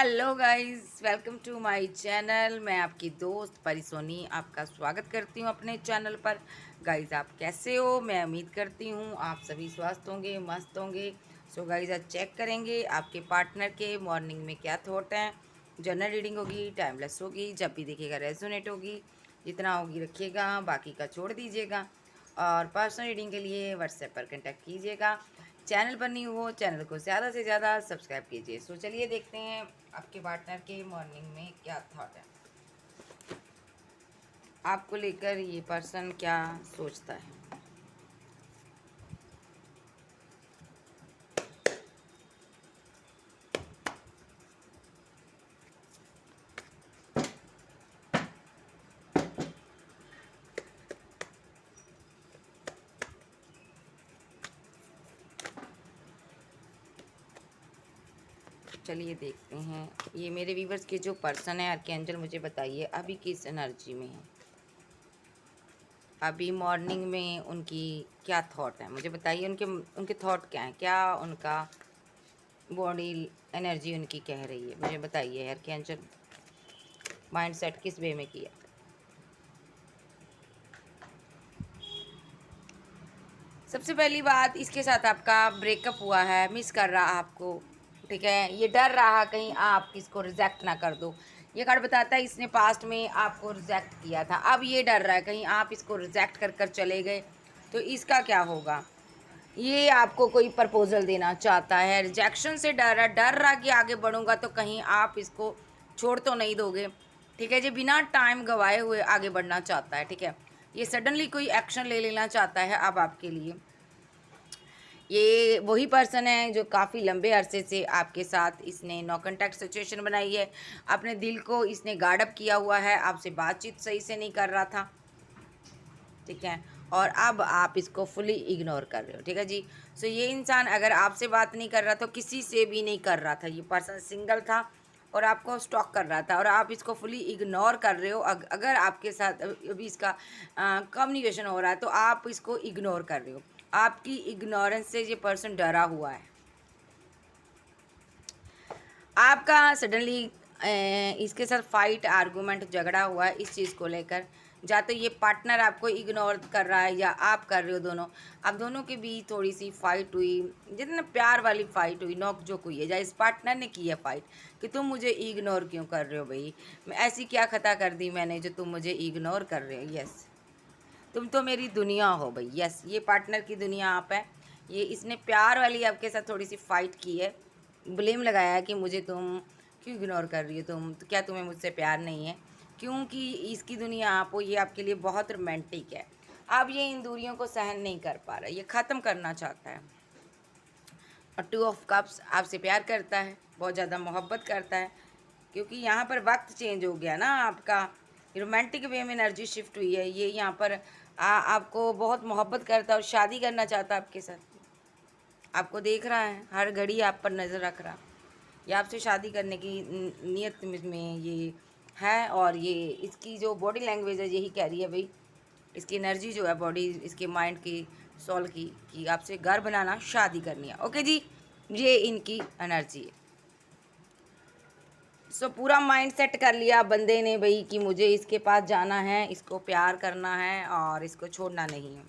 Hello guys, welcome to my channel. मैं आपकी दोस्त परिसोनी आपका स्वागत करती हूँ अपने चैनल पर। गाइस, आप कैसे हो? मैं उम्मीद करती हूँ आप सभी स्वस्थ होंगे, मस्त होंगे। सो गाइस, आज चेक करेंगे आपके पार्टनर के मॉर्निंग में क्या थॉट हैं। जनरल रीडिंग होगी, टाइमलेस होगी, जब भी देखिएगा रेजोनेट होगी। जितना होगी रखिएगा, बाकी का छोड़ दीजिएगा। और पर्सनल रीडिंग के लिए व्हाट्सएप पर कांटेक्ट कीजिएगा। चैनल पर नहीं हो, चैनल को ज़्यादा से ज़्यादा सब्सक्राइब कीजिए। सो चलिए देखते हैं आपके पार्टनर के मॉर्निंग में क्या थॉट है, आपको लेकर ये पर्सन क्या सोचता है। चलिए देखते हैं ये मेरे व्यूवर्स के जो पर्सन है आर्कैंजल, मुझे बताइए अभी किस एनर्जी में है, अभी मॉर्निंग में उनकी क्या थॉट है। मुझे बताइए उनके उनके थॉट क्या हैं, क्या उनका बॉडी एनर्जी उनकी कह रही है। मुझे बताइए आर्कैंजल, माइंड सेट किस वे में किया। सबसे पहली बात, इसके साथ आपका ब्रेकअप हुआ है, मिस कर रहा आपको, ठीक है। ये डर रहा कहीं आप इसको रिजेक्ट ना कर दो। ये कार्ड बताता है इसने पास्ट में आपको रिजेक्ट किया था, अब ये डर रहा है कहीं आप इसको रिजेक्ट कर कर चले गए तो इसका क्या होगा। ये आपको कोई प्रपोजल देना चाहता है, रिजेक्शन से डर रहा कि आगे बढ़ूंगा तो कहीं आप इसको छोड़ तो नहीं दोगे, ठीक है जी। बिना टाइम गवाए हुए आगे बढ़ना चाहता है, ठीक है। ये सडनली कोई एक्शन ले लेना चाहता है अब आपके लिए। ये वही पर्सन है जो काफ़ी लंबे अरसे से आपके साथ इसने नो कॉन्टैक्ट सिचुएशन बनाई है। अपने दिल को इसने गार्ड अप किया हुआ है, आपसे बातचीत सही से नहीं कर रहा था, ठीक है। और अब आप इसको फुली इग्नोर कर रहे हो, ठीक है जी। सो ये इंसान अगर आपसे बात नहीं कर रहा तो किसी से भी नहीं कर रहा था। ये पर्सन सिंगल था और आपको स्टॉक कर रहा था और आप इसको फुली इग्नोर कर रहे हो। अगर आपके साथ अभी इसका कम्युनिकेशन हो रहा है तो आप इसको इग्नोर कर रहे हो। आपकी इग्नोरेंस से ये पर्सन डरा हुआ है। आपका सडनली इसके साथ फाइट, आर्गूमेंट, झगड़ा हुआ है इस चीज़ को लेकर। या तो ये पार्टनर आपको इग्नोर कर रहा है या आप कर रहे हो, दोनों। आप दोनों के बीच थोड़ी सी फाइट हुई, जितना प्यार वाली फाइट हुई, नोक झोंक हुई है। या इस पार्टनर ने की है फाइट कि तुम मुझे इग्नोर क्यों कर रहे हो भाई, मैं ऐसी क्या खता कर दी मैंने जो तुम मुझे इग्नोर कर रहे हो। यस, तुम तो मेरी दुनिया हो भाई। यस, ये पार्टनर की दुनिया आप है। ये इसने प्यार वाली आपके साथ थोड़ी सी फाइट की है, ब्लेम लगाया है कि मुझे तुम क्यों इग्नोर कर रही हो, तुम तो क्या तुम्हें मुझसे प्यार नहीं है। क्योंकि इसकी दुनिया आप हो, ये आपके लिए बहुत रोमांटिक है। अब ये इन दूरियों को सहन नहीं कर पा रहा, ये ख़त्म करना चाहता है। और टू ऑफ कप्स आपसे प्यार करता है, बहुत ज़्यादा मोहब्बत करता है। क्योंकि यहाँ पर वक्त चेंज हो गया ना आपका, रोमांटिक वे में एनर्जी शिफ्ट हुई है। ये यहाँ पर आपको बहुत मोहब्बत करता है और शादी करना चाहता है आपके साथ। आपको देख रहा है, हर घड़ी आप पर नज़र रख रहा, या आपसे शादी करने की नीयत में ये है। और ये इसकी जो बॉडी लैंग्वेज है यही कह रही है भाई, इसकी एनर्जी जो है बॉडी, इसके माइंड की, सोल की, कि आपसे घर बनाना, शादी करनी है। ओके जी, ये इनकी एनर्जी है। सो पूरा माइंड सेट कर लिया बंदे ने भाई कि मुझे इसके पास जाना है, इसको प्यार करना है और इसको छोड़ना नहीं है।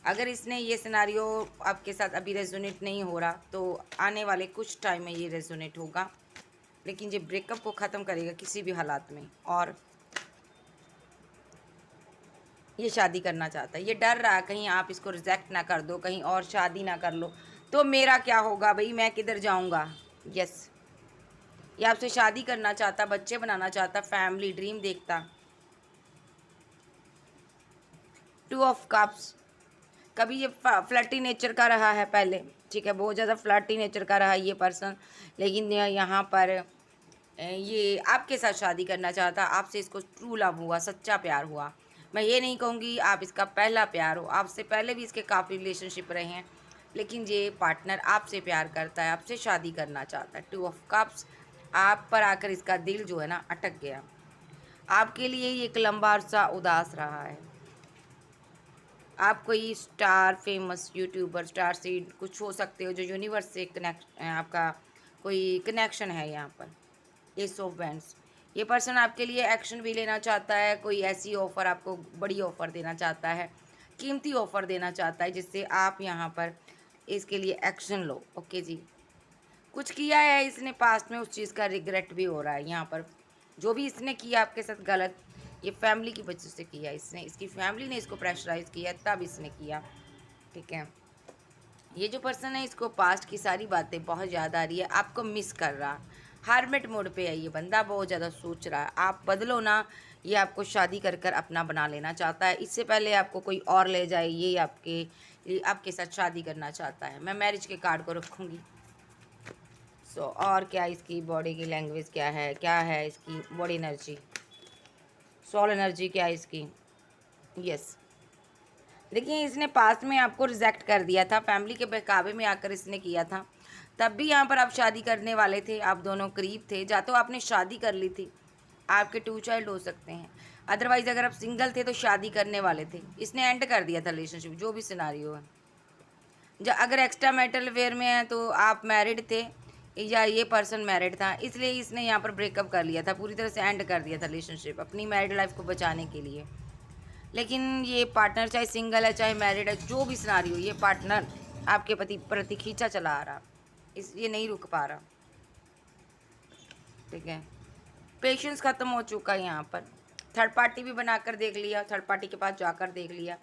अगर इसने ये सिनारियो आपके साथ अभी रेजोनेट नहीं हो रहा तो आने वाले कुछ टाइम में ये रेजोनेट होगा, लेकिन ये ब्रेकअप को ख़त्म करेगा किसी भी हालात में। और ये शादी करना चाहता है, ये डर रहा है कहीं आप इसको रिजेक्ट ना कर दो, कहीं और शादी ना कर लो तो मेरा क्या होगा भाई, मैं किधर जाऊंगा। यस, ये आपसे शादी करना चाहता, बच्चे बनाना चाहता, फैमिली ड्रीम देखता। टू ऑफ कप्स, कभी ये फ्लर्टी नेचर का रहा है पहले, ठीक है, बहुत ज़्यादा फ्लर्टी नेचर का रहा है ये पर्सन। लेकिन यहाँ पर ये आपके साथ शादी करना चाहता, आपसे इसको ट्रू लव हुआ, सच्चा प्यार हुआ। मैं ये नहीं कहूँगी आप इसका पहला प्यार हो, आपसे पहले भी इसके काफ़ी रिलेशनशिप रहे हैं, लेकिन ये पार्टनर आपसे प्यार करता है, आपसे शादी करना चाहता है। टू ऑफ कप्स, आप पर आकर इसका दिल जो है ना अटक गया। आपके लिए ये एक लंबा अरसा उदास रहा है। आप कोई star, famous YouTuber, star seed कुछ हो सकते हो जो यूनिवर्स से कनेक्ट आपका कोई कनेक्शन है यहाँ पर। एस ऑफ वैंड्स, ये पर्सन आपके लिए एक्शन भी लेना चाहता है, कोई ऐसी ऑफ़र आपको बड़ी ऑफ़र देना चाहता है, कीमती ऑफ़र देना चाहता है जिससे आप यहाँ पर इसके लिए एक्शन लो। ओके जी, कुछ किया है इसने पास्ट में, उस चीज़ का रिग्रेट भी हो रहा है यहाँ पर। जो भी इसने किया आपके साथ गलत, ये फैमिली की वजह से किया इसने, इसकी फैमिली ने इसको प्रेशराइज किया तब इसने किया। ठीक है, ये जो पर्सन है इसको पास्ट की सारी बातें बहुत याद आ रही है, आपको मिस कर रहा, हार्मिट मोड पे है ये बंदा, बहुत ज़्यादा सोच रहा है आप बदलो ना। ये आपको शादी कर कर अपना बना लेना चाहता है, इससे पहले आपको कोई और ले जाए, ये आपके साथ शादी करना चाहता है। मैं मैरिज के कार्ड को रखूँगी। सो और क्या इसकी बॉडी की लैंग्वेज क्या है इसकी बॉडी एनर्जी, सोल एनर्जी क्या है इसकी। यस, देखिए इसने पास्ट में आपको रिजेक्ट कर दिया था, फैमिली के बहकावे में आकर इसने किया था, तब भी यहाँ पर आप शादी करने वाले थे, आप दोनों करीब थे, या तो आपने शादी कर ली थी, आपके 2 चाइल्ड हो सकते हैं, अदरवाइज़ अगर आप सिंगल थे तो शादी करने वाले थे, इसने एंड कर दिया था रिलेशनशिप, जो भी सिनारियो है। अगर एक्स्ट्रा मैरिटल अफेयर में है तो आप मैरिड थे या ये पर्सन मैरिड था, इसलिए इसने यहाँ पर ब्रेकअप कर लिया था, पूरी तरह से एंड कर दिया था रिलेशनशिप अपनी मैरिड लाइफ को बचाने के लिए। लेकिन ये पार्टनर चाहे सिंगल है चाहे मैरिड है, जो भी सिनारियो, ये पार्टनर आपके प्रति खींचा चला आ रहा, ये नहीं रुक पा रहा। ठीक है, पेशेंस ख़त्म हो चुका है यहाँ पर। थर्ड पार्टी भी बनाकर देख लिया, थर्ड पार्टी के पास जाकर देख लिया,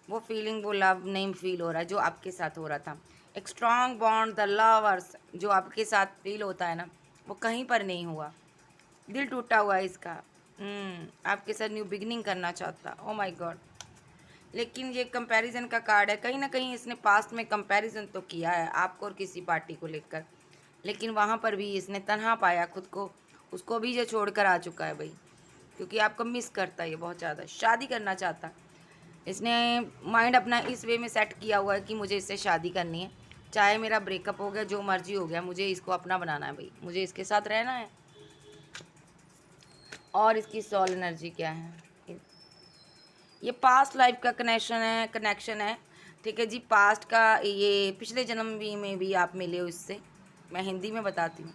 वो फीलिंग, वो लव नहीं फील हो रहा है जो आपके साथ हो रहा था। एक स्ट्रॉन्ग बॉन्ड, द लवर्स जो आपके साथ फील होता है ना, वो कहीं पर नहीं हुआ, दिल टूटा हुआ है इसका। आपके साथ न्यू बिगनिंग करना चाहता, ओ माय गॉड। लेकिन ये कंपैरिजन का कार्ड है, कहीं ना कहीं इसने पास्ट में कंपैरिजन तो किया है आपको और किसी पार्टी को लेकर, लेकिन वहाँ पर भी इसने तन्हा पाया खुद को, उसको भी ये छोड़ कर आ चुका है भाई, क्योंकि आपको मिस करता है ये बहुत ज़्यादा, शादी करना चाहता। इसने माइंड अपना इस वे में सेट किया हुआ है कि मुझे इससे शादी करनी है, चाहे मेरा ब्रेकअप हो गया, जो मर्जी हो गया, मुझे इसको अपना बनाना है भाई, मुझे इसके साथ रहना है। और इसकी सोल एनर्जी क्या है, ये पास्ट लाइफ का कनेक्शन है। ठीक है जी, पास्ट का, ये पिछले जन्म में भी आप मिले हो इससे, मैं हिंदी में बताती हूँ।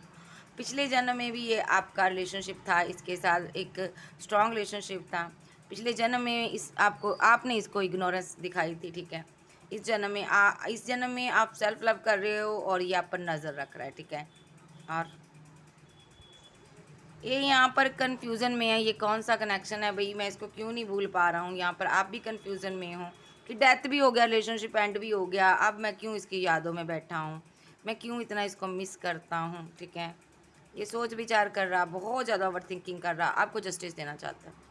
पिछले जन्म में भी ये आपका रिलेशनशिप था इसके साथ, एक स्ट्रॉन्ग रिलेशनशिप था। पिछले जन्म में आपने इसको इग्नोरेंस दिखाई थी। ठीक है, इस जन्म में आप सेल्फ लव कर रहे हो और ये आप पर नज़र रख रहा है। ठीक है, और ये यहाँ पर कन्फ्यूज़न में है, ये कौन सा कनेक्शन है भाई, मैं इसको क्यों नहीं भूल पा रहा हूँ। यहाँ पर आप भी कन्फ्यूज़न में हो कि डेथ भी हो गया, रिलेशनशिप एंड भी हो गया, अब मैं क्यों इसकी यादों में बैठा हूँ, मैं क्यों इतना इसको मिस करता हूँ। ठीक है, ये सोच विचार कर रहा, बहुत ज़्यादा ओवर थिंकिंग कर रहा, आपको जस्टिस देना चाहता है।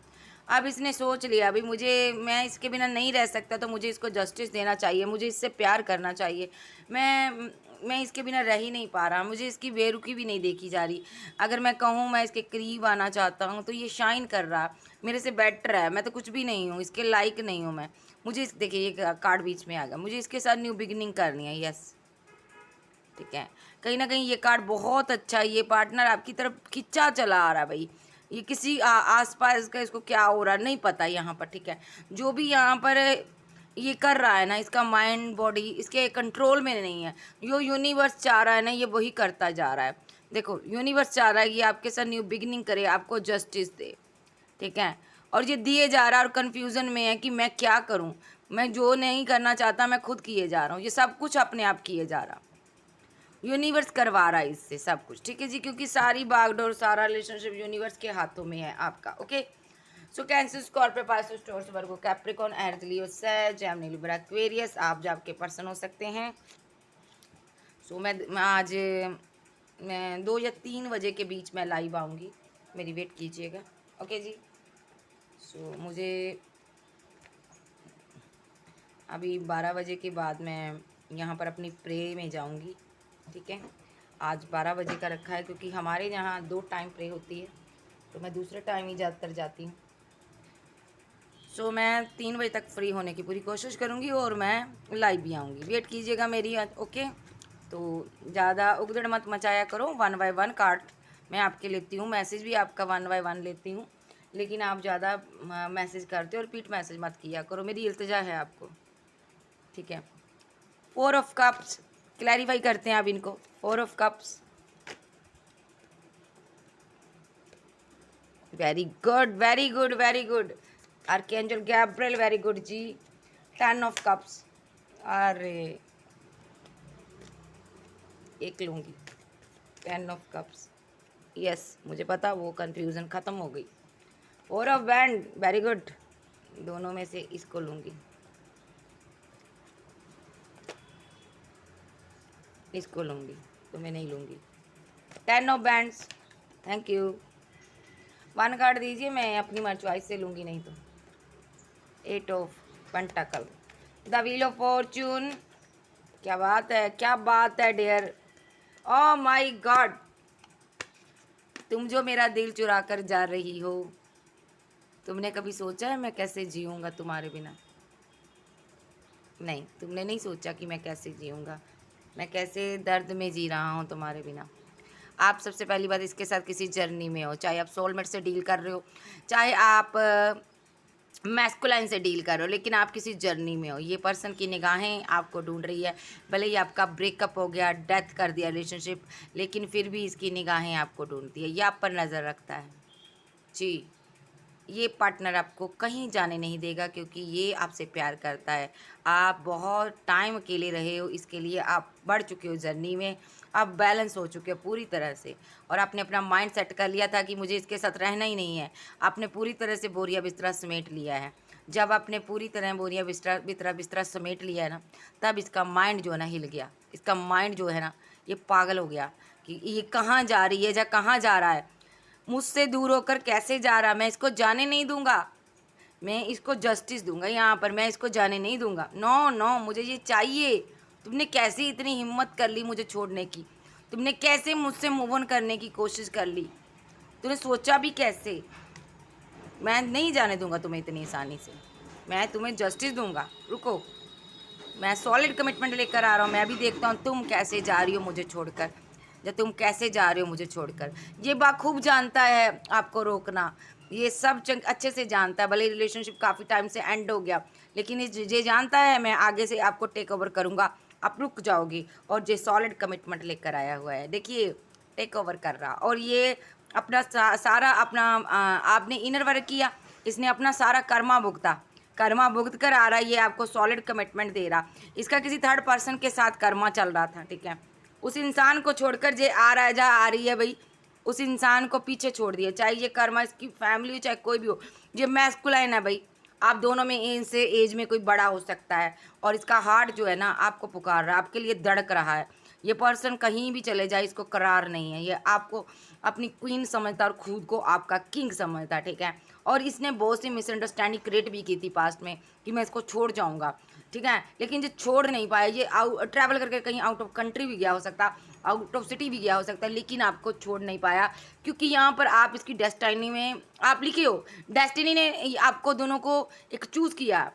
अब इसने सोच लिया अभी मैं इसके बिना नहीं रह सकता, तो मुझे इसको जस्टिस देना चाहिए, मुझे इससे प्यार करना चाहिए। मैं इसके बिना रह ही नहीं पा रहा, मुझे इसकी बेरुखी भी नहीं देखी जा रही। अगर मैं कहूँ मैं इसके करीब आना चाहता हूँ तो ये शाइन कर रहा, मेरे से बेटर है, मैं तो कुछ भी नहीं हूँ, इसके लायक नहीं हूँ मैं। मुझे देखिए ये कार्ड बीच में आ गया, मुझे इसके साथ न्यू बिगिनिंग करनी है। यस, ठीक है, कहीं ना कहीं ये कार्ड बहुत अच्छा है, ये पार्टनर आपकी तरफ खिंचा चला आ रहा है भाई। ये किसी आसपास का इसको क्या हो रहा है नहीं पता यहाँ पर। ठीक है, जो भी यहाँ पर ये कर रहा है ना, इसका माइंड बॉडी इसके कंट्रोल में नहीं है, जो यूनिवर्स चाह रहा है ना ये वही करता जा रहा है। देखो, यूनिवर्स चाह रहा है कि आपके साथ न्यू बिगिनिंग करे, आपको जस्टिस दे। ठीक है, और ये दिए जा रहा है और कन्फ्यूज़न में है कि मैं क्या करूँ, मैं जो नहीं करना चाहता मैं खुद किए जा रहा हूँ, ये सब कुछ अपने आप किए जा रहा, यूनिवर्स करवा रहा है इससे सब कुछ। ठीक है जी, क्योंकि सारी बागडोर, सारा रिलेशनशिप यूनिवर्स के हाथों में है आपका। ओके, सो कैंसर, स्कॉर्पियो, पाइसेस, टॉरस, वर्गो, कैप्रिकॉर्न, एरीज, लियो, सैज, जेमिनी, लिब्रा, एक्वेरियस, आप जो आपके पर्सन हो सकते हैं। सो मैं आज 2 या 3 बजे के बीच में लाइव आऊँगी, मेरी वेट कीजिएगा। ओके जी, सो मुझे अभी 12 बजे के बाद मैं यहाँ पर अपनी प्रे में जाऊँगी। ठीक है, आज 12 बजे का रखा है क्योंकि हमारे यहाँ 2 टाइम प्रे होती है, तो मैं दूसरे टाइम ही ज़्यादातर जाती हूँ। सो मैं 3 बजे तक फ्री होने की पूरी कोशिश करूँगी और मैं लाइव भी आऊँगी, वेट कीजिएगा मेरी। ओके, तो ज़्यादा उगदड़ मत मचाया करो, 1 बाय 1 कार्ड मैं आपके लेती हूँ, मैसेज भी आपका 1 बाय 1 लेती हूँ, लेकिन आप ज़्यादा मैसेज करते हो और रिपीट मैसेज मत किया करो, मेरी इल्तिजा है आपको। ठीक है, 4 ऑफ कप्स, क्लैरिफाई करते हैं आप इनको। 4 of cups, very good, very good, very good. Archangel Gabriel, very good ji. 10 of cups. अरे एक लूँगी। 10 ऑफ कप्स। यस, मुझे पता, वो कंफ्यूजन ख़त्म हो गई। 4 ऑफ बैंड, वेरी गुड। दोनों में से इसको लूँगी, इसको लूँगी, तुम्हें नहीं लूँगी। 10 of bands, thank you. 1 card दीजिए, मैं अपनी मर्ज चॉइस से लूँगी, नहीं तो। 8 of pentacle, the wheel of fortune. क्या बात है, क्या बात है डियर। ओह माय गॉड, तुम जो मेरा दिल चुरा कर जा रही हो, तुमने कभी सोचा है मैं कैसे जीऊँगा तुम्हारे बिना? नहीं, तुमने नहीं सोचा कि मैं कैसे जीऊँगा, मैं कैसे दर्द में जी रहा हूँ तुम्हारे बिना। आप सबसे पहली बात, इसके साथ किसी जर्नी में हो, चाहे आप सोलमेट से डील कर रहे हो, चाहे आप मैस्कुलाइन से डील कर रहे हो, लेकिन आप किसी जर्नी में हो। ये पर्सन की निगाहें आपको ढूंढ रही है। भले ही आपका ब्रेकअप हो गया, डेथ कर दिया रिलेशनशिप, लेकिन फिर भी इसकी निगाहें आपको ढूंढती है, ये आप पर नज़र रखता है जी। ये पार्टनर आपको कहीं जाने नहीं देगा, क्योंकि ये आपसे प्यार करता है। आप बहुत टाइम अकेले रहे हो, इसके लिए आप बढ़ चुके हो जर्नी में, आप बैलेंस हो चुके हो पूरी तरह से, और आपने अपना माइंड सेट कर लिया था कि मुझे इसके साथ रहना ही नहीं है। आपने पूरी तरह से बोरिया बिस्तरा समेट लिया है। जब आपने पूरी तरह बोरिया बिस्तरा समेट लिया है ना, तब इसका माइंड जो है ना हिल गया। इसका माइंड जो है ना, ये पागल हो गया कि ये कहाँ जा रही है या कहाँ जा रहा है, मुझसे दूर होकर कैसे जा रहा, मैं इसको जाने नहीं दूंगा, मैं इसको जस्टिस दूंगा यहाँ पर, मैं इसको जाने नहीं दूंगा। नो नो, मुझे ये चाहिए। तुमने कैसे इतनी हिम्मत कर ली मुझे छोड़ने की? तुमने कैसे मुझसे मूव ऑन करने की कोशिश कर ली? तूने सोचा भी कैसे? मैं नहीं जाने दूंगा तुम्हें इतनी आसानी से, मैं तुम्हें जस्टिस दूंगा। रुको, मैं सॉलिड कमिटमेंट लेकर आ रहा हूँ। मैं भी देखता हूँ तुम कैसे जा रही हो मुझे छोड़कर, जब तुम कैसे जा रहे हो मुझे छोड़कर। ये बाखूब जानता है आपको रोकना, ये सब अच्छे से जानता है। भले रिलेशनशिप काफ़ी टाइम से एंड हो गया, लेकिन ये जानता है मैं आगे से आपको टेक ओवर करूँगा, आप रुक जाओगी। और ये सॉलिड कमिटमेंट लेकर आया हुआ है, देखिए टेक ओवर कर रहा। और ये अपना सारा अपना आपने इनर वर्क किया, इसने अपना सारा कर्मा भुगत कर आ रहा है। ये आपको सॉलिड कमिटमेंट दे रहा। इसका किसी थर्ड पर्सन के साथ कर्मा चल रहा था, ठीक है। उस इंसान को छोड़कर जे आ रहा है, जा आ रही है भाई, उस इंसान को पीछे छोड़ दिया। चाहे ये कर्मा इसकी फैमिली हो, चाहे कोई भी हो, ये मैस्कुलाइन है भाई। आप दोनों में इनसे एज में कोई बड़ा हो सकता है, और इसका हार्ट जो है ना आपको पुकार रहा है, आपके लिए धड़क रहा है। ये पर्सन कहीं भी चले जाए इसको करार नहीं है, ये आपको अपनी क्वीन समझता और खुद को आपका किंग समझता, ठीक है। और इसने बहुत सी मिसअंडरस्टैंडिंग क्रिएट भी की थी पास्ट में कि मैं इसको छोड़ जाऊंगा, ठीक है। लेकिन ये छोड़ नहीं पाया, ये ट्रैवल करके कहीं आउट ऑफ कंट्री भी गया हो सकता, आउट ऑफ सिटी भी गया हो सकता है, लेकिन आपको छोड़ नहीं पाया, क्योंकि यहाँ पर आप इसकी डेस्टिनी में आप लिखे हो। डेस्टिनी ने आपको दोनों को एक चूज़ किया,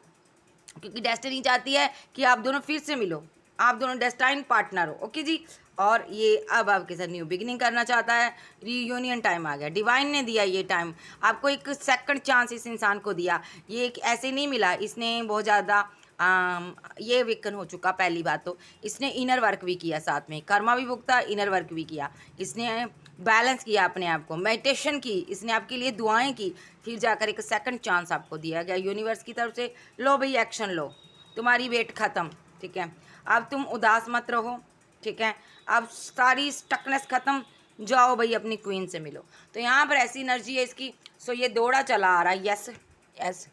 क्योंकि डेस्टिनी चाहती है कि आप दोनों फिर से मिलो, आप दोनों डेस्टाइन पार्टनर हो, ओके जी। और ये अब आपके साथ न्यू बिगिनिंग करना चाहता है। रीयूनियन टाइम आ गया, डिवाइन ने दिया ये टाइम आपको, एक सेकंड चांस इस इंसान को दिया। ये एक ऐसे नहीं मिला, इसने बहुत ज़्यादा ये विकन हो चुका। पहली बात तो इसने इनर वर्क भी किया, साथ में कर्मा भी भुगता, इनर वर्क भी किया। इसने बैलेंस किया अपने आप को, मेडिटेशन की, इसने आपके लिए दुआएं की, फिर जाकर एक सेकंड चांस आपको दिया गया यूनिवर्स की तरफ से। लो भाई एक्शन लो, तुम्हारी वेट ख़त्म, ठीक है। अब तुम उदास मत रहो, ठीक है। अब सारी स्टकनेस ख़त्म, जाओ भाई अपनी क्वीन से मिलो। तो यहाँ पर ऐसी एनर्जी है इसकी। सो ये दौड़ा चला आ रहा है, यस यस।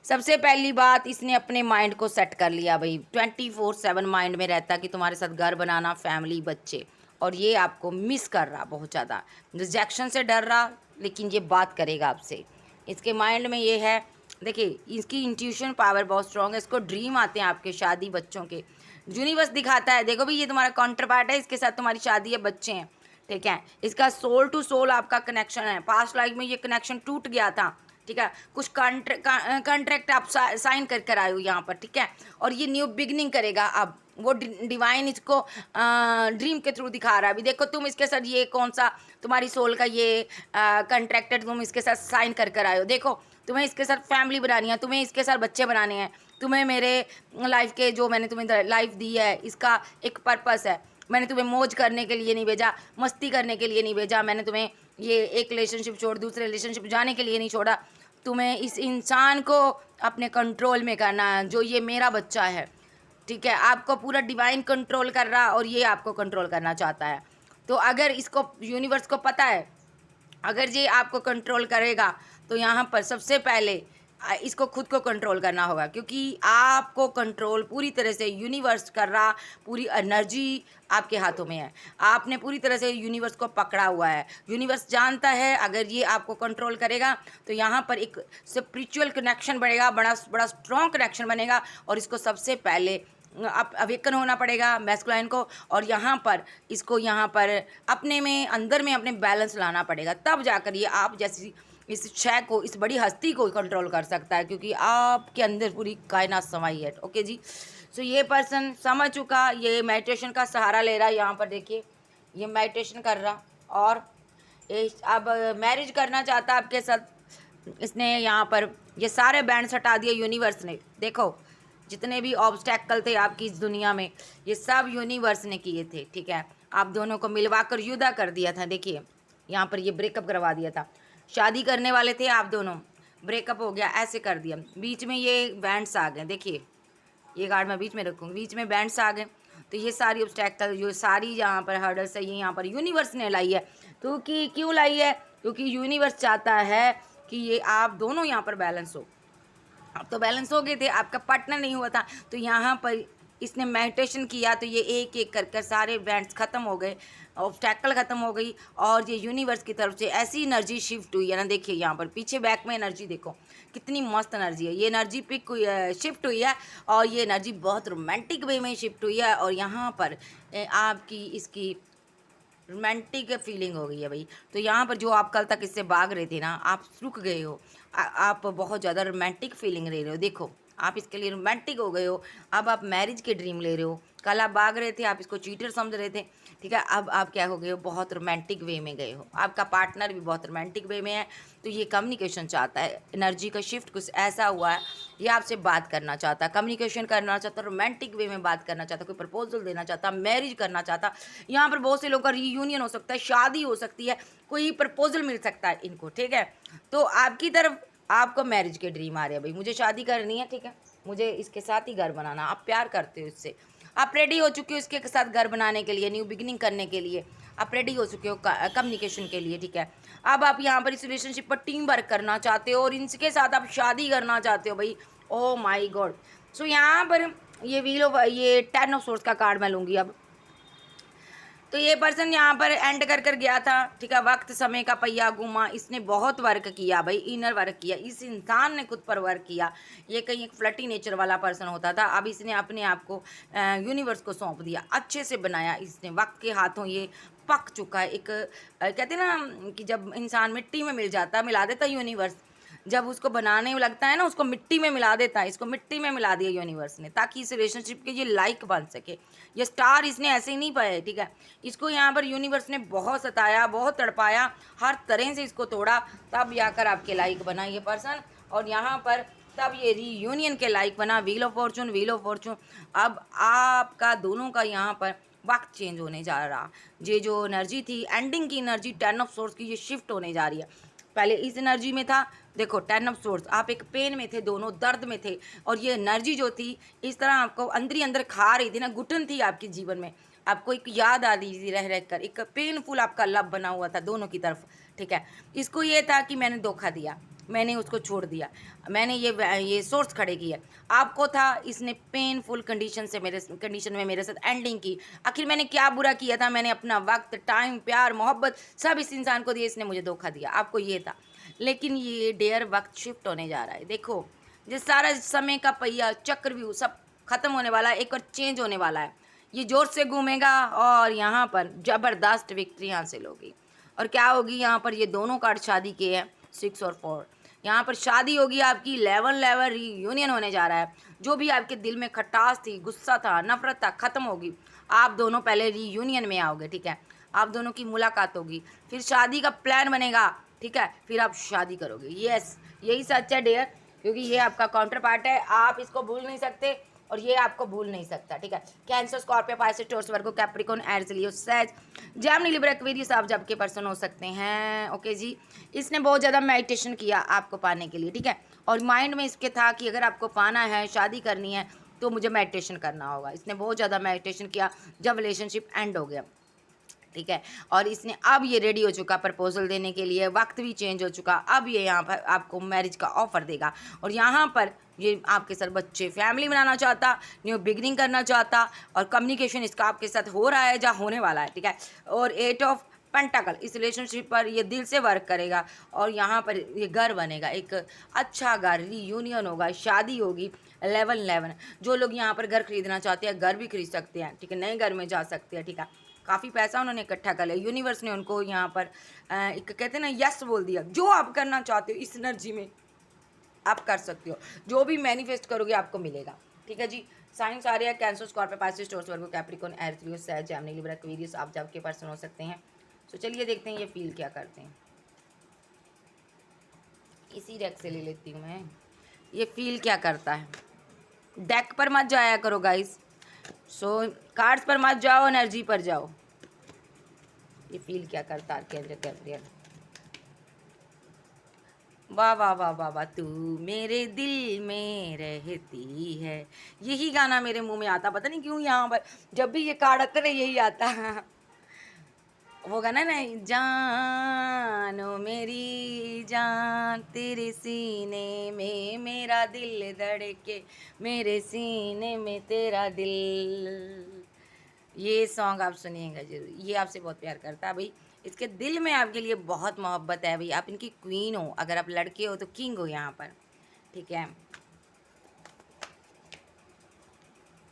सबसे पहली बात, इसने अपने माइंड को सेट कर लिया भाई, 24/7 माइंड में रहता कि तुम्हारे साथ घर बनाना, फैमिली, बच्चे। और ये आपको मिस कर रहा बहुत ज़्यादा, रिजेक्शन से डर रहा, लेकिन ये बात करेगा आपसे। इसके माइंड में ये है, देखिए इसकी इंट्यूशन पावर बहुत स्ट्रॉन्ग है, इसको ड्रीम आते हैं आपके, शादी, बच्चों के। यूनिवर्स दिखाता है, देखो भाई ये तुम्हारा काउंटर पार्ट है, इसके साथ तुम्हारी शादी है, बच्चे हैं, ठीक है। इसका सोल टू सोल आपका कनेक्शन है, पास्ट लाइफ में ये कनेक्शन टूट गया था, ठीक है। कुछ कॉन्ट्रैक्ट आप साइन कर कर आए हो यहाँ पर, ठीक है। और ये न्यू बिगनिंग करेगा अब, वो डिवाइन इसको ड्रीम के थ्रू दिखा रहा है। अभी देखो तुम इसके साथ ये कौन सा तुम्हारी सोल का ये कॉन्ट्रैक्टेड तुम इसके साथ साइन कर कर आए हो। देखो तुम्हें इसके साथ फैमिली बनानी है, तुम्हें इसके साथ बच्चे बनाने हैं, तुम्हें मेरे लाइफ के जो मैंने तुम्हें लाइफ दी है इसका एक पर्पस है। मैंने तुम्हें मौज करने के लिए नहीं भेजा, मस्ती करने के लिए नहीं भेजा, मैंने तुम्हें ये एक रिलेशनशिप छोड़ दूसरे रिलेशनशिप जाने के लिए नहीं छोड़ा। तुम्हें इस इंसान को अपने कंट्रोल में करना है, जो ये मेरा बच्चा है, ठीक है। आपको पूरा डिवाइन कंट्रोल कर रहा और ये आपको कंट्रोल करना चाहता है। तो अगर इसको यूनिवर्स को पता है, अगर ये आपको कंट्रोल करेगा तो यहाँ पर सबसे पहले इसको खुद को कंट्रोल करना होगा, क्योंकि आपको कंट्रोल पूरी तरह से यूनिवर्स कर रहा, पूरी एनर्जी आपके हाथों में है। आपने पूरी तरह से यूनिवर्स को पकड़ा हुआ है। यूनिवर्स जानता है अगर ये आपको कंट्रोल करेगा तो यहाँ पर एक स्पिरिचुअल कनेक्शन बनेगा, बड़ा बड़ा स्ट्रॉन्ग कनेक्शन बनेगा, और इसको सबसे पहले आप अवेकन होना पड़ेगा मैस्कुलाइन को, और यहाँ पर इसको यहाँ पर अपने में अंदर में अपने बैलेंस लाना पड़ेगा, तब जाकर ये आप जैसी इस शय को, इस बड़ी हस्ती को कंट्रोल कर सकता है, क्योंकि आपके अंदर पूरी कायनात समाई है। ओके जी। सो ये पर्सन समझ चुका, ये मेडिटेशन का सहारा ले रहा है। यहाँ पर देखिए ये मेडिटेशन कर रहा, और अब मैरिज करना चाहता आपके साथ। इसने यहाँ पर ये सारे बैंड्स हटा दिए यूनिवर्स ने। देखो जितने भी ऑब्स्टैकल थे आपकी इस दुनिया में, ये सब यूनिवर्स ने किए थे, ठीक है। आप दोनों को मिलवाकर युदा कर दिया था। देखिए यहाँ पर ये ब्रेकअप करवा दिया था। शादी करने वाले थे आप दोनों, ब्रेकअप हो गया, ऐसे कर दिया। बीच में ये बैंड्स आ गए, देखिए ये कार्ड मैं बीच में रखूँगी, बीच में बैंड्स आ गए। तो ये सारी ऑब्स्टैकल, जो सारी यहाँ पर हर्डल्स है, ये यहाँ पर यूनिवर्स ने लाई है। तो कि क्यों लाई है? क्योंकि यूनिवर्स चाहता है कि ये आप दोनों यहाँ पर बैलेंस हो। अब तो बैलेंस हो गए थे, आपका पार्टनर नहीं हुआ था, तो यहाँ पर इसने मेडिटेशन किया तो ये एक एक कर कर सारे बैंड्स ख़त्म हो गए, ऑब्स्टैकल ख़त्म हो गई, और ये यूनिवर्स की तरफ से ऐसी एनर्जी शिफ्ट हुई है ना। देखिए यहाँ पर पीछे बैक में एनर्जी देखो कितनी मस्त एनर्जी है। ये एनर्जी पिक हुई है, शिफ्ट हुई है, और ये एनर्जी बहुत रोमांटिक वे में शिफ्ट हुई है, और यहाँ पर आपकी इसकी रोमांटिक फीलिंग हो गई है भाई। तो यहाँ पर जो आप कल तक इससे भाग रहे थे ना, आप रुक गए हो, आप बहुत ज़्यादा रोमांटिक फीलिंग ले रहे हो। देखो आप इसके लिए रोमांटिक हो गए हो। अब आप मैरिज के ड्रीम ले रहे हो। कल आप भाग रहे थे, आप इसको चीटर समझ रहे थे, ठीक है। अब आप क्या हो गए हो, बहुत रोमांटिक वे में गए हो। आपका पार्टनर भी बहुत रोमांटिक वे में है। तो ये कम्युनिकेशन चाहता है, एनर्जी का शिफ्ट कुछ ऐसा हुआ है, ये आपसे बात करना चाहता, कम्युनिकेशन करना चाहता, रोमांटिक वे में बात करना चाहता, कोई प्रपोजल देना चाहता, मैरिज करना चाहता। यहाँ पर बहुत से लोगों का रीयूनियन हो सकता है, शादी हो सकती है, कोई प्रपोजल मिल सकता है इनको, ठीक है। तो आपकी तरफ आपको मैरिज के ड्रीम आ रहे हैं भाई, मुझे शादी करनी है, ठीक है, मुझे इसके साथ ही घर बनाना। आप प्यार करते हो इससे, आप रेडी हो चुके हो इसके साथ घर बनाने के लिए, न्यू बिगिनिंग करने के लिए आप रेडी हो चुके हो कम्युनिकेशन के लिए, ठीक है। अब आप यहाँ पर इस रिलेशनशिप पर टीम वर्क करना चाहते हो, और इनके साथ आप शादी करना चाहते हो भाई। ओ माई गॉड। सो यहाँ पर ये व्हील ऑफ, ये 10 ऑफ सोर्स का कार्ड मैं लूँगी अब। तो ये पर्सन यहाँ पर एंड कर कर गया था, ठीक है। वक्त समय का पहिया घूमा, इसने बहुत वर्क किया भाई, इनर वर्क किया, इस इंसान ने खुद पर वर्क किया। ये कहीं एक फ्लटी नेचर वाला पर्सन होता था, अब इसने अपने आप को यूनिवर्स को सौंप दिया, अच्छे से बनाया इसने। वक्त के हाथों ये पक चुका है। एक कहते हैं ना कि जब इंसान मिट्टी में मिल जाता, मिला देता यूनिवर्स, जब उसको बनाने में लगता है ना, उसको मिट्टी में मिला देता है। इसको मिट्टी में मिला दिया यूनिवर्स ने, ताकि इस रिलेशनशिप के ये लाइक बन सके। ये स्टार इसने ऐसे ही नहीं पाए, ठीक है। इसको यहाँ पर यूनिवर्स ने बहुत सताया, बहुत तड़पाया, हर तरह से इसको तोड़ा, तब जाकर आपके लाइक बना ये पर्सन, और यहाँ पर तब ये रीयूनियन के लाइक बना। Wheel of Fortune, wheel of Fortune. अब आपका दोनों का यहाँ पर वक्त चेंज होने जा रहा। ये जो एनर्जी थी, एंडिंग की एनर्जी 10 ऑफ सोर्स की, ये शिफ्ट होने जा रही है। पहले इस एनर्जी में था, देखो 10 ऑफ सोर्स, आप एक पेन में थे, दोनों दर्द में थे, और ये एनर्जी जो थी इस तरह आपको अंदर ही अंदर खा रही थी ना, घुटन थी आपके जीवन में, आपको एक याद आ रही थी रह रह कर, एक पेनफुल आपका लव बना हुआ था दोनों की तरफ, ठीक है। इसको ये था कि मैंने धोखा दिया, मैंने उसको छोड़ दिया, मैंने ये सोर्स खड़े किए। आपको था इसने पेनफुल कंडीशन में मेरे साथ एंडिंग की। आखिर मैंने क्या बुरा किया था? मैंने अपना वक्त, टाइम, प्यार, मोहब्बत सब इस इंसान को दिया, इसने मुझे धोखा दिया। आपको ये था, लेकिन ये डेयर वक्त शिफ्ट होने जा रहा है। देखो ये सारा समय का पहिया, चक्रव्यूह सब खत्म होने वाला है, एक और चेंज होने वाला है। ये जोर से घूमेगा और यहाँ पर ज़बरदस्त विक्ट्री हासिल होगी। और क्या होगी यहाँ पर? ये दोनों कार्ड शादी के हैं, 6 और 4। यहाँ पर शादी होगी आपकी, लेवल रीयूनियन होने जा रहा है। जो भी आपके दिल में खटास थी, गुस्सा था, नफरत था, ख़त्म होगी। आप दोनों पहले रीयूनियन में आओगे, ठीक है। आप दोनों की मुलाकात होगी, फिर शादी का प्लान बनेगा, ठीक है, फिर आप शादी करोगे। यस, यही सच है डियर, क्योंकि ये आपका काउंटर पार्ट है, आप इसको भूल नहीं सकते। और ये आपको भूल नहीं सकता, ठीक है। कैंसर, स्कॉर्पियो, पाइसेस, टॉरस, वर्गो, कैप्रिकॉर्न, एरीज, लियो, सैज, जेमिनी, लिब्रा, एक्वेरियस आप जब के पर्सन हो सकते हैं। ओके जी, इसने बहुत ज़्यादा मेडिटेशन किया आपको पाने के लिए, ठीक है। और माइंड में इसके था कि अगर आपको पाना है, शादी करनी है, तो मुझे मेडिटेशन करना होगा। इसने बहुत ज़्यादा मेडिटेशन किया जब रिलेशनशिप एंड हो गया, ठीक है। और इसने अब ये रेडी हो चुका प्रपोजल देने के लिए, वक्त भी चेंज हो चुका, अब ये यहाँ पर आपको मैरिज का ऑफर देगा। और यहाँ पर ये आपके साथ बच्चे, फैमिली बनाना चाहता, न्यू बिगनिंग करना चाहता, और कम्युनिकेशन इसका आपके साथ हो रहा है या होने वाला है, ठीक है। और 8 ऑफ पेंटाकल इस रिलेशनशिप पर ये दिल से वर्क करेगा, और यहाँ पर ये घर बनेगा, एक अच्छा घर, रीयूनियन होगा, शादी होगी। 11 जो लोग यहाँ पर घर खरीदना चाहते हैं, घर भी खरीद सकते हैं, ठीक है, नए घर में जा सकते हैं, ठीक है। काफ़ी पैसा उन्होंने इकट्ठा कर लिया, यूनिवर्स ने उनको यहाँ पर एक कहते हैं ना यस बोल दिया। जो आप करना चाहते हो इस एनर्जी में आप कर सकते हो, जो भी मैनिफेस्ट करोगे आपको मिलेगा, ठीक है जी। साइंस आ रहा है कैंसर, स्कॉर्पियो, पाइसेस, टॉरस, वर्गो, कैप्रिकॉर्न, एरीज, लियो, सैज, जेमिनी, लिब्रा, एक्वेरियस आप जब के पर्सन हो सकते हैं। तो चलिए देखते हैं ये फील क्या करते हैं। इसी डेक से ले लेती हूँ मैं, ये फील क्या करता है। डेक पर मत जाया करो गाइस, सो कार्ड्स पर मत जाओ, एनर्जी पर जाओ। ये फील क्या करता है कैप्रिकॉर्न। वाह वाह वाह वाह वाह, तू मेरे दिल में रहती है। यही गाना मेरे मुंह में आता, पता नहीं क्यों, यहाँ पर जब भी ये कार्ड आता है यही आता है। वो गाना ना, जानो मेरी जान, तेरे सीने में मेरा दिल धड़के, मेरे सीने में तेरा दिल। ये सॉन्ग आप सुनिएगा जरूर, ये आपसे बहुत प्यार करता है भाई, इसके दिल में आपके लिए बहुत मोहब्बत है भाई, आप इनकी क्वीन हो, अगर आप लड़के हो तो किंग हो यहाँ पर, ठीक है।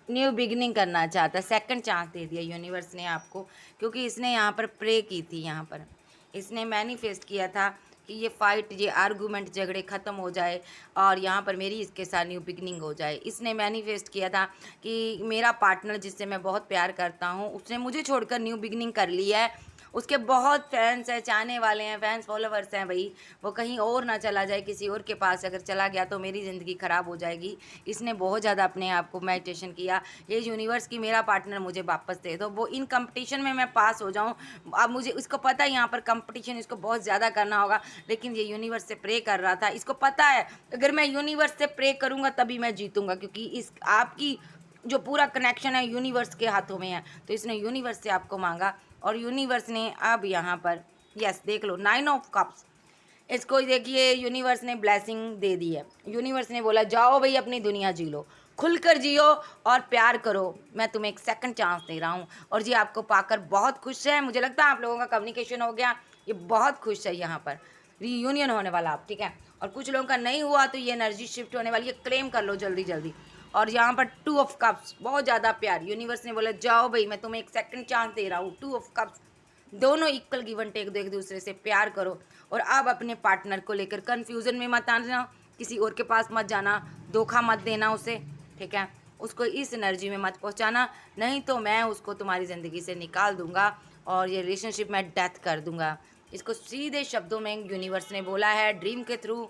न्यू बिगनिंग करना चाहता है, सेकंड चांस दे दिया यूनिवर्स ने आपको, क्योंकि इसने यहाँ पर प्रे की थी, यहाँ पर इसने मैनिफेस्ट किया था कि ये फाइट, ये आर्गूमेंट, झगड़े ख़त्म हो जाए, और यहाँ पर मेरी इसके साथ न्यू बिगनिंग हो जाए। इसने मैनिफेस्ट किया था कि मेरा पार्टनर जिससे मैं बहुत प्यार करता हूँ, उसने मुझे छोड़कर न्यू बिगनिंग कर ली है। उसके बहुत फैंस हैं, चाहने वाले हैं, फैंस फॉलोवर्स हैं भाई, वो कहीं और ना चला जाए, किसी और के पास अगर चला गया तो मेरी ज़िंदगी ख़राब हो जाएगी। इसने बहुत ज़्यादा अपने आप को मेडिटेशन किया, ये यूनिवर्स की मेरा पार्टनर मुझे वापस दे दो, वो इन कंपटीशन में मैं पास हो जाऊँ। अब मुझे इसको पता है यहाँ पर कंपटीशन इसको बहुत ज़्यादा करना होगा, लेकिन ये यूनिवर्स से प्रे कर रहा था, इसको पता है अगर मैं यूनिवर्स से प्रे करूँगा तभी मैं जीतूँगा, क्योंकि इस आपकी जो पूरा कनेक्शन है यूनिवर्स के हाथों में है। तो इसने यूनिवर्स से आपको मांगा, और यूनिवर्स ने अब यहाँ पर यस देख लो 9 ऑफ कप्स, इसको देखिए यूनिवर्स ने ब्लेसिंग दे दी है। यूनिवर्स ने बोला जाओ भाई अपनी दुनिया जी लो, खुलकर जियो और प्यार करो, मैं तुम्हें एक सेकंड चांस दे रहा हूँ। और जी आपको पाकर बहुत खुश है, मुझे लगता है आप लोगों का कम्युनिकेशन हो गया, ये बहुत खुश है, यहाँ पर रीयूनियन होने वाला आप, ठीक है। और कुछ लोगों का नहीं हुआ तो ये एनर्जी शिफ्ट होने वाली है, क्लेम कर लो जल्दी जल्दी। और यहाँ पर 2 ऑफ कप्स, बहुत ज़्यादा प्यार, यूनिवर्स ने बोला जाओ भाई मैं तुम्हें एक सेकंड चांस दे रहा हूँ। 2 ऑफ कप्स, दोनों इक्वल गिव एंड टेक दो, एक दूसरे से प्यार करो। और अब अपने पार्टनर को लेकर कन्फ्यूज़न में मत आना, किसी और के पास मत जाना, धोखा मत देना उसे, ठीक है। उसको इस एनर्जी में मत पहुँचाना, नहीं तो मैं उसको तुम्हारी ज़िंदगी से निकाल दूँगा और ये रिलेशनशिप में डेथ कर दूँगा। इसको सीधे शब्दों में यूनिवर्स ने बोला है, ड्रीम के थ्रू,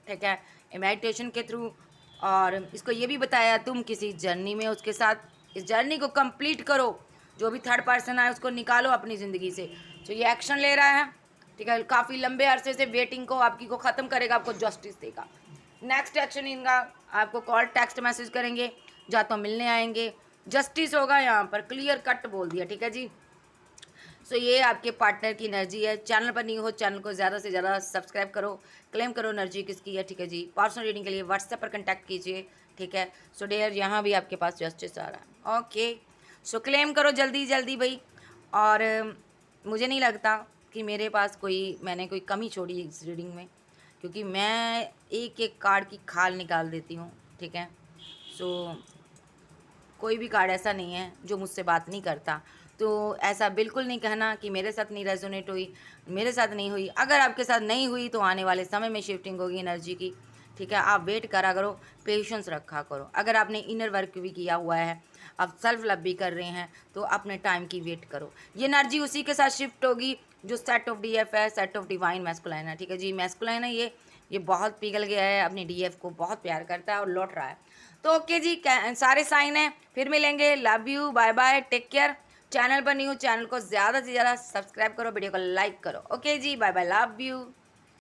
ठीक है, मेडिटेशन के थ्रू। और इसको ये भी बताया तुम किसी जर्नी में उसके साथ, इस जर्नी को कंप्लीट करो, जो भी थर्ड पर्सन आए उसको निकालो अपनी ज़िंदगी से। तो ये एक्शन ले रहा है, ठीक है, काफ़ी लंबे अरसे से वेटिंग को आपकी को ख़त्म करेगा, आपको जस्टिस देगा। नेक्स्ट एक्शन इनका, आपको कॉल टेक्स्ट मैसेज करेंगे, या तो मिलने आएंगे, जस्टिस होगा यहाँ पर, क्लियर कट बोल दिया, ठीक है जी। सो ये आपके पार्टनर की एनर्जी है। चैनल पर नहीं हो, चैनल को ज़्यादा से ज़्यादा सब्सक्राइब करो, क्लेम करो एनर्जी किसकी है, ठीक है जी। पर्सनल रीडिंग के लिए व्हाट्सएप पर कॉन्टैक्ट कीजिए, ठीक है। सो डेयर यहाँ भी आपके पास जस्टिस आ रहा है, ओके। सो क्लेम करो जल्दी जल्दी भाई। और मुझे नहीं लगता कि मेरे पास मैंने कोई कमी छोड़ी इस रीडिंग में, क्योंकि मैं एक एक कार्ड की खाल निकाल देती हूँ, ठीक है। सो कोई भी कार्ड ऐसा नहीं है जो मुझसे बात नहीं करता। तो ऐसा बिल्कुल नहीं कहना कि मेरे साथ नहीं रेजोनेट हुई, मेरे साथ नहीं हुई। अगर आपके साथ नहीं हुई तो आने वाले समय में शिफ्टिंग होगी एनर्जी की, ठीक है। आप वेट करा करो, पेशेंस रखा करो। अगर आपने इनर वर्क भी किया हुआ है, आप सेल्फ लव भी कर रहे हैं, तो अपने टाइम की वेट करो। ये एनर्जी उसी के साथ शिफ्ट होगी जो सेट ऑफ DF है, सेट ऑफ डिवाइन मैस्कुलाइन है, ठीक है जी। मैस्कुलाइन है, ये बहुत पिघल गया है, अपनी डीएफ को बहुत प्यार करता है और लौट रहा है। तो ओके जी, सारे साइन हैं, फिर मिलेंगे। Love you, bye bye, take care. Channel पर न्यू, चैनल को ज़्यादा से ज़्यादा सब्सक्राइब करो, वीडियो को लाइक करो। Okay ji, bye bye, love you.